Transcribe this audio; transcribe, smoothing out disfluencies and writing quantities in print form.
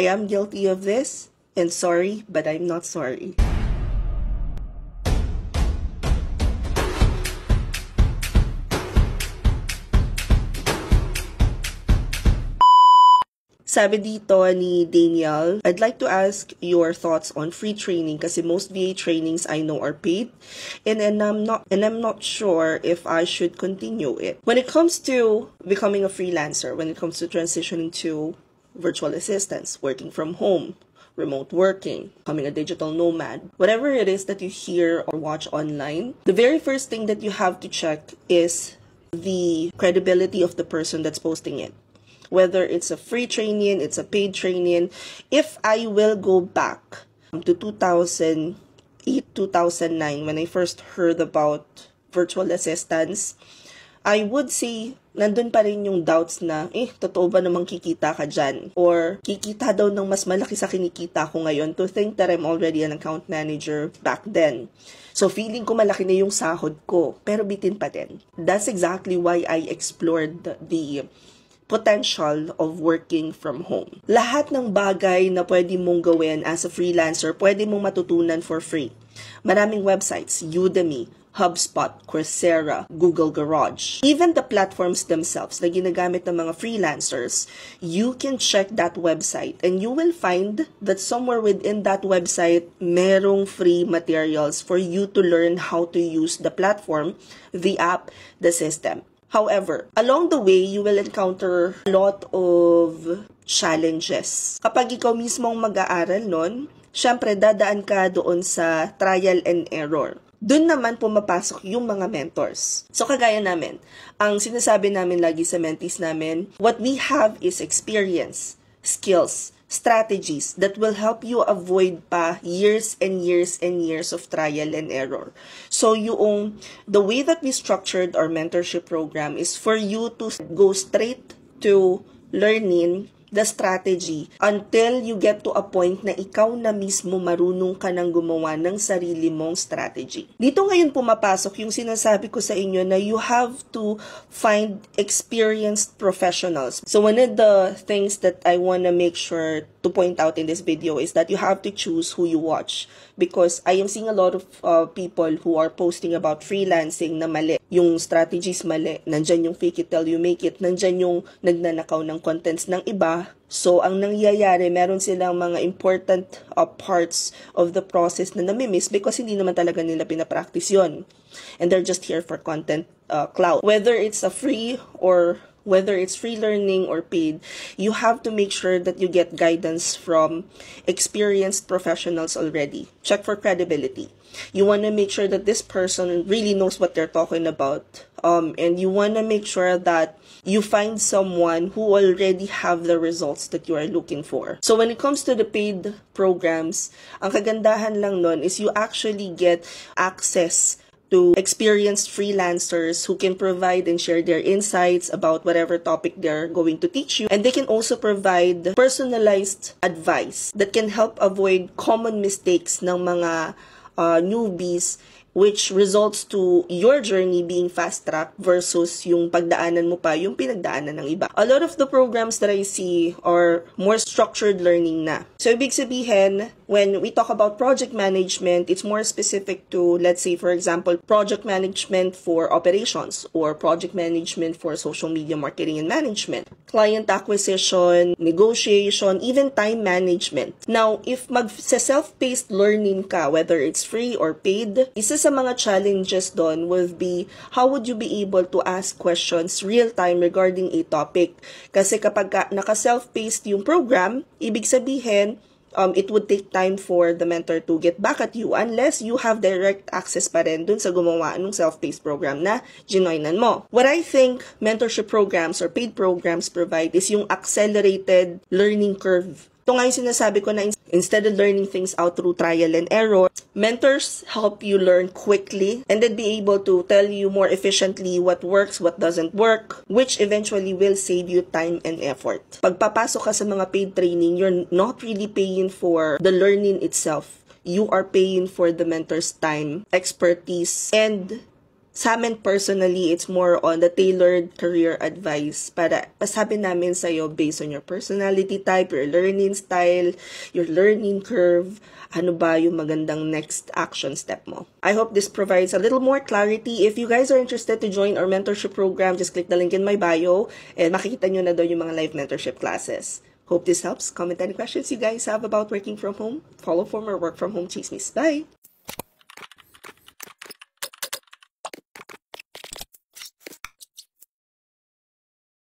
I am guilty of this, and sorry, but I'm not sorry. Sabi dito ni Daniel, I'd like to ask your thoughts on free training kasi most VA trainings I know are paid and I'm not sure if I should continue it. When it comes to becoming a freelancer, when it comes to transitioning to virtual assistants, working from home, remote working, becoming a digital nomad, whatever it is that you hear or watch online, the very first thing that you have to check is the credibility of the person that's posting it. Whether it's a free training, it's a paid training. If I will go back to 2008, 2009, when I first heard about virtual assistants, I would say, nandun pa rin yung doubts na, totoo ba namang kikita ka dyan? Or, kikita daw ng mas malaki sa kinikita ko ngayon to think that I'm already an account manager back then. So, feeling ko malaki na yung sahod ko, pero bitin pa din. That's exactly why I explored the potential of working from home. Lahat ng bagay na pwede mong gawin as a freelancer, pwede mong matutunan for free. Maraming websites, Udemy, HubSpot, Coursera, Google Garage. Even the platforms themselves na ginagamit ng mga freelancers, you can check that website and you will find that somewhere within that website, merong free materials for you to learn how to use the platform, the app, the system. However, along the way, you will encounter a lot of challenges. Kapag ikaw mismo ang mag-aaral nun, syempre dadaan ka doon sa trial and error. Doon naman pumapasok yung mga mentors. So kagaya namin, ang sinasabi namin lagi sa mentees namin, what we have is experience, skills, strategies that will help you avoid pa years and years and years of trial and error. So the way that we structured our mentorship program is for you to go straight to learning the strategy until you get to a point na ikaw na mismo marunong ka nang gumawa ng sarili mong strategy. Dito ngayon pumapasok yung sinasabi ko sa inyo na you have to find experienced professionals. So one of the things that I want to make sure to point out in this video is that you have to choose who you watch, because I am seeing a lot of people who are posting about freelancing na mali. Yung strategies mali, nandyan yung fake it till you make it, nandyan yung nagnanakaw ng contents ng iba. So, ang nangyayari, meron silang mga important parts of the process na namimiss because hindi naman talaga nila pinapractice yon. And they're just here for content clout. Whether it's a free or whether it's free learning or paid, you have to make sure that you get guidance from experienced professionals already. Check for credibility. You want to make sure that this person really knows what they're talking about. And you want to make sure that you find someone who already have the results that you are looking for. So when it comes to the paid programs, ang kagandahan lang nun is you actually get access to experienced freelancers who can provide and share their insights about whatever topic they're going to teach you. And they can also provide personalized advice that can help avoid common mistakes ng mga newbies, which results to your journey being fast-tracked versus yung pagdaanan mo pa yung pinagdaanan ng iba. A lot of the programs that I see are more structured learning na. So, ibig sabihin, when we talk about project management, it's more specific to, let's say, for example, project management for operations or project management for social media marketing and management, client acquisition, negotiation, even time management. Now, if self-paced learning ka, whether it's free or paid, isa sa mga challenges doon will be how would you be able to ask questions real time regarding a topic. Kasi kapag naka-self-paced yung program, ibig sabihin, it would take time for the mentor to get back at you unless you have direct access pa rin dun sa gumawa ng self-paced program na ginoinan mo. What I think mentorship programs or paid programs provide is yung accelerated learning curve. Ito nga yung sinasabi ko na instead of learning things out through trial and error, mentors help you learn quickly and then be able to tell you more efficiently what works, what doesn't work, which eventually will save you time and effort. Pagpapasok ka sa mga paid training, you're not really paying for the learning itself. You are paying for the mentor's time, expertise, and Sa amin personally, it's more on the tailored career advice para masabi namin sa'yo based on your personality type, your learning style, your learning curve, ano ba yung magandang next action step mo. I hope this provides a little more clarity. If you guys are interested to join our mentorship program, just click the link in my bio and makikita nyo na doon yung mga live mentorship classes. Hope this helps. Comment any questions you guys have about working from home, follow from or work from home chismis. Bye!